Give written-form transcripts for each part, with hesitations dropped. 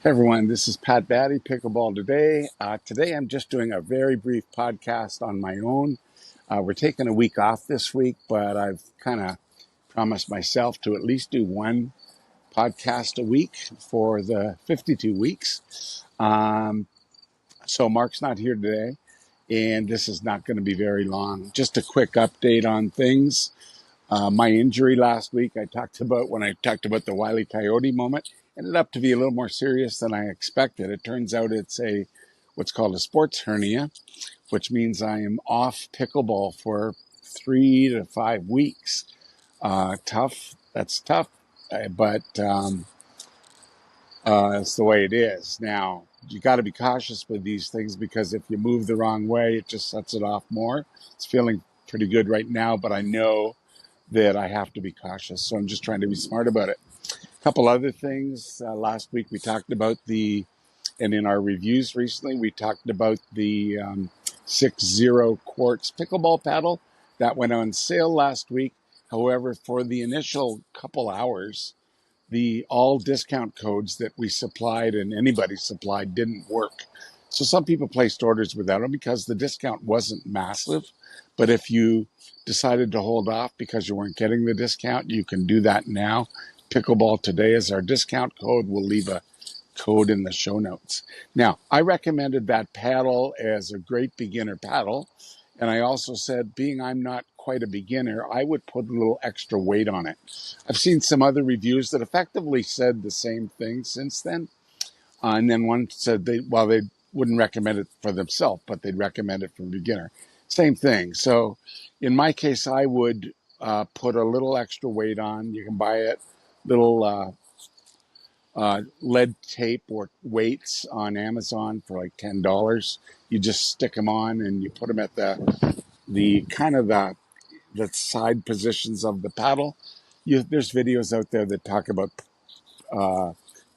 Hey everyone, this is Vatic Pickleball Today. Today I'm just doing a very brief podcast on my own. We're taking a week off this week, but I've kind of promised myself to at least do one podcast a week for the 52 weeks. So Mark's not here today, and this is not going to be very long. Just a quick update on things. My injury last week, when I talked about the Wile E. Coyote moment, ended up to be a little more serious than I expected. It turns out it's what's called a sports hernia, which means I am off pickleball for 3 to 5 weeks. Tough. That's tough, but it's the way it is. Now, you got to be cautious with these things because if you move the wrong way, it just sets it off more. It's feeling pretty good right now, but I know that I have to be cautious. So I'm just trying to be smart about it. A couple other things. Last week we talked about and in our reviews recently, we talked about the 6-0 quartz pickleball paddle that went on sale last week. However, for the initial couple hours, the all discount codes that we supplied and anybody supplied didn't work. So some people placed orders without them because the discount wasn't massive. But if you decided to hold off because you weren't getting the discount, you can do that now. Pickleball Today is our discount code. We'll leave a code in the show notes. Now, I recommended that paddle as a great beginner paddle. And I also said, being I'm not quite a beginner, I would put a little extra weight on it. I've seen some other reviews that effectively said the same thing since then. And then one said they wouldn't recommend it for themselves, but they'd recommend it for a beginner. Same thing. So in my case, I would put a little extra weight on. You can buy it, little lead tape or weights on Amazon for like $10. You just stick them on and you put them at the kind of the side positions of the paddle. There's videos out there that talk about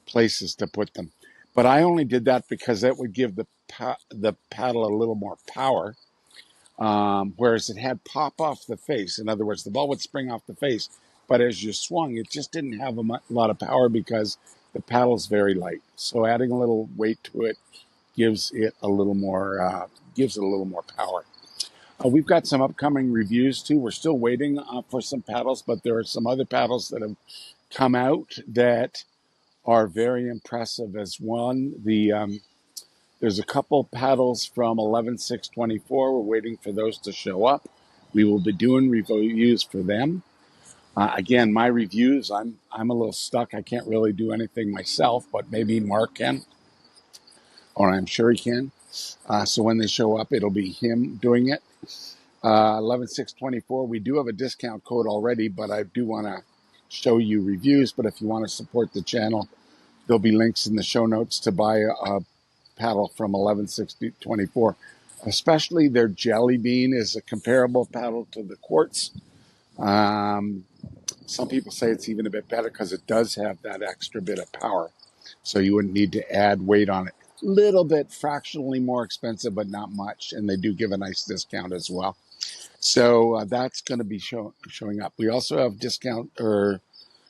places to put them, but I only did that because that would give the paddle a little more power. Whereas it had pop off the face. In other words, the ball would spring off the face, but as you swung, it just didn't have a lot of power because the paddle's very light. So adding a little weight to it gives it a little more power. We've got some upcoming reviews too. We're still waiting for some paddles, but there are some other paddles that have come out that are very impressive as one. There's a couple paddles from 11Six24. We're waiting for those to show up. We will be doing reviews for them. Again, my reviews, I'm a little stuck. I can't really do anything myself, but maybe Mark can, or I'm sure he can. So when they show up, it'll be him doing it. 11Six24, we do have a discount code already, but I do want to show you reviews. But if you want to support the channel, there'll be links in the show notes to buy a paddle from 11Six24. Especially their Jelly Bean is a comparable paddle to the quartz. Some people say it's even a bit better because it does have that extra bit of power. So you wouldn't need to add weight on it. Little bit fractionally more expensive, but not much. And they do give a nice discount as well. So that's going to be showing up. We also have discount or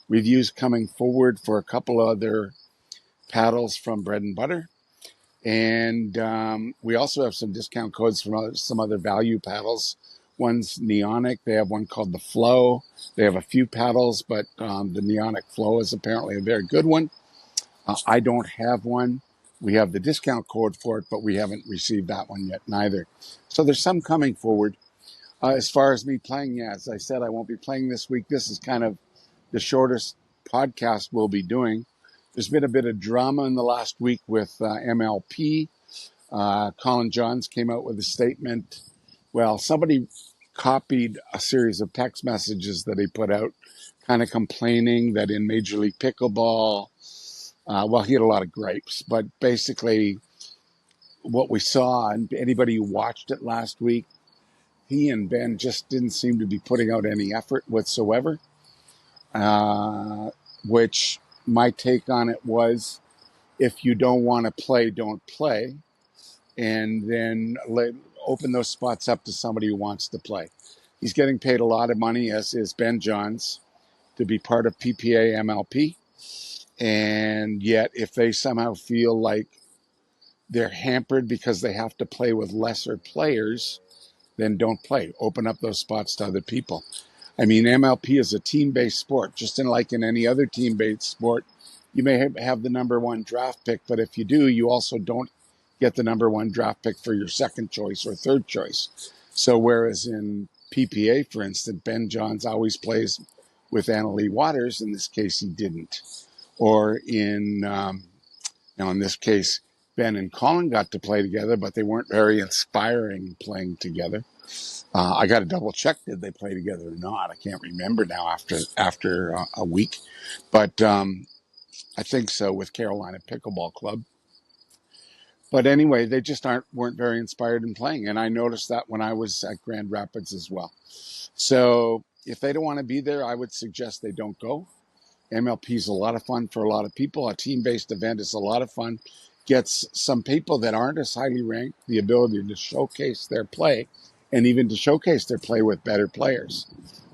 reviews coming forward for a couple other paddles from Bread and Butter. And we also have some discount codes from some other value paddles. One's Neonic. They have one called the Flow. They have a few paddles, but the Neonic Flow is apparently a very good one. I don't have one. We have the discount code for it, but we haven't received that one yet neither. So there's some coming forward. As far as me playing, yeah, as I said, I won't be playing this week. This is kind of the shortest podcast we'll be doing. There's been a bit of drama in the last week with MLP. Collin Johns came out with a statement. Well, somebody copied a series of text messages that he put out, kind of complaining that in Major League Pickleball, he had a lot of gripes, but basically what we saw, and anybody who watched it last week, he and Ben just didn't seem to be putting out any effort whatsoever, which my take on it was, if you don't want to play, don't play, and then open those spots up to somebody who wants to play. He's getting paid a lot of money, as is Ben Johns, to be part of PPA MLP. And yet, if they somehow feel like they're hampered because they have to play with lesser players, then don't play. Open up those spots to other people. I mean, MLP is a team-based sport, just like in any other team-based sport. You may have the number one draft pick, but if you do, you also don't get the number one draft pick for your second choice or third choice. So whereas in PPA, for instance, Ben Johns always plays with Annalee Waters. In this case, he didn't. Or now in this case, Ben and Collin got to play together, but they weren't very inspiring playing together. I got to double check, did they play together or not? I can't remember now after a week, but I think so with Carolina Pickleball Club. But anyway, they just weren't very inspired in playing, and I noticed that when I was at Grand Rapids as well. So if they don't want to be there, I would suggest they don't go. MLP is a lot of fun for a lot of people. A team-based event is a lot of fun. Gets some people that aren't as highly ranked the ability to showcase their play, and even to showcase their play with better players.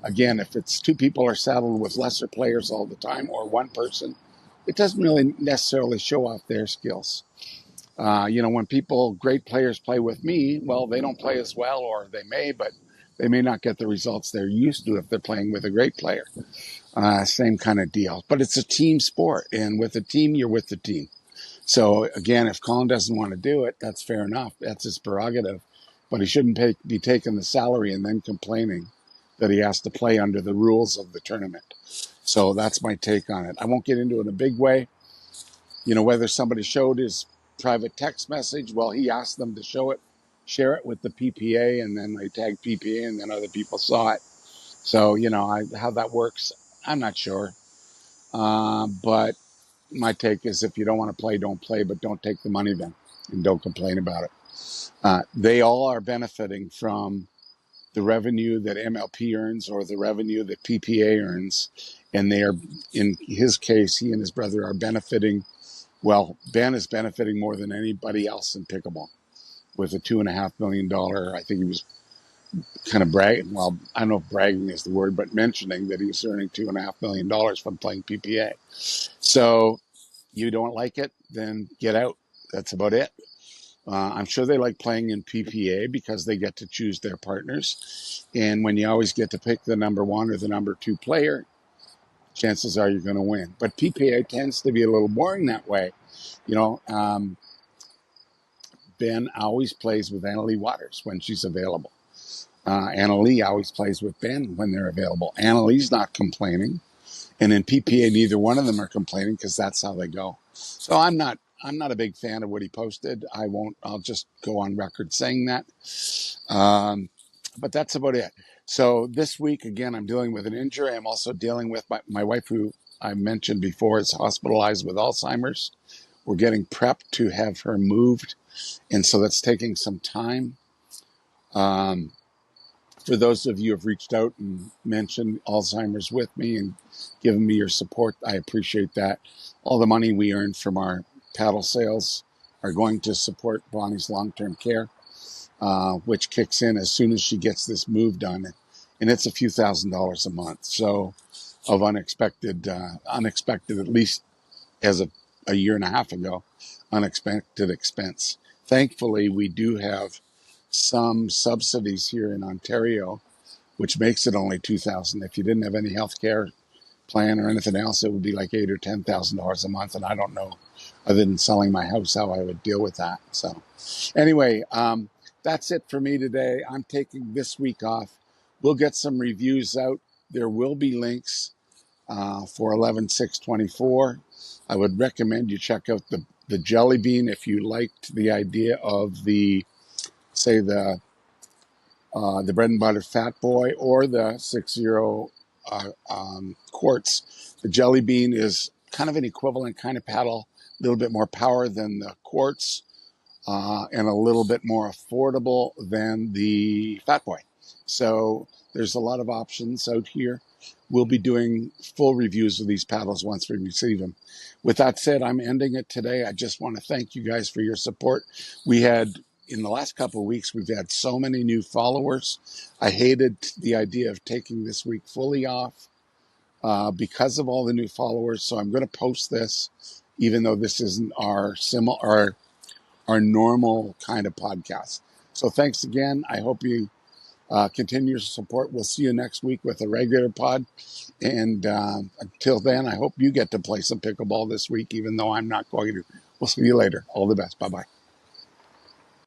Again, if it's two people are saddled with lesser players all the time, or one person, it doesn't really necessarily show off their skills. When great players play with me, well, they don't play as well, or they may, but they may not get the results they're used to if they're playing with a great player. Same kind of deal. But it's a team sport, and with a team, you're with the team. So again, if Collin doesn't want to do it, that's fair enough. That's his prerogative. But he shouldn't be taking the salary and then complaining that he has to play under the rules of the tournament. So that's my take on it. I won't get into it in a big way. Whether somebody showed his private text message, well, he asked them to share it with the PPA, and then they tagged PPA, and then other people saw it. So, how that works, I'm not sure. But my take is if you don't want to play, don't play, but don't take the money then, and don't complain about it. They all are benefiting from the revenue that MLP earns or the revenue that PPA earns. And they are, in his case, he and his brother are benefiting. Well, Ben is benefiting more than anybody else in pickleball with a $2.5 million. I think he was kind of bragging. Well, I don't know if bragging is the word, but mentioning that he was earning $2.5 million from playing PPA. So you don't like it, then get out. That's about it. I'm sure they like playing in PPA because they get to choose their partners. And when you always get to pick the number one or the number two player, chances are you're going to win. But PPA tends to be a little boring that way. Ben always plays with Annalee Waters when she's available. Annalee always plays with Ben when they're available. Annalee's not complaining. And in PPA, neither one of them are complaining because that's how they go. So I'm not a big fan of what he posted. I'll just go on record saying that. But that's about it. So this week, again, I'm dealing with an injury. I'm also dealing with my wife, who I mentioned before, is hospitalized with Alzheimer's. We're getting prepped to have her moved. And so that's taking some time. For those of you who have reached out and mentioned Alzheimer's with me and given me your support, I appreciate that. All the money we earn from our paddle sales are going to support Bonnie's long-term care, which kicks in as soon as she gets this move done. And it's a few $1,000s a month. So of unexpected, at least as a year and a half ago, unexpected expense. Thankfully, we do have some subsidies here in Ontario, which makes it only $2,000. If you didn't have any health care plan or anything else, it would be like $8,000 or $10,000 a month. And I don't know, other than selling my house, how I would deal with that. So anyway, that's it for me today. I'm taking this week off. We'll get some reviews out. There will be links for 11/6/24. I would recommend you check out the Jelly Bean if you liked the idea of the bread and butter Fat Boy or the 6-0 quartz. The Jelly Bean is kind of an equivalent kind of paddle, a little bit more power than the quartz, and a little bit more affordable than the Fat Boy. So there's a lot of options out here. We'll be doing full reviews of these paddles once we receive them. With that said, I'm ending it today. I just want to thank you guys for your support. In the last couple of weeks, we've had so many new followers. I hated the idea of taking this week fully off. because of all the new followers. So I'm going to post this, even though this isn't our normal kind of podcast. So thanks again. I hope you continue to support. We'll see you next week with a regular pod. And until then, I hope you get to play some pickleball this week, even though I'm not going to. We'll see you later. All the best. Bye-bye.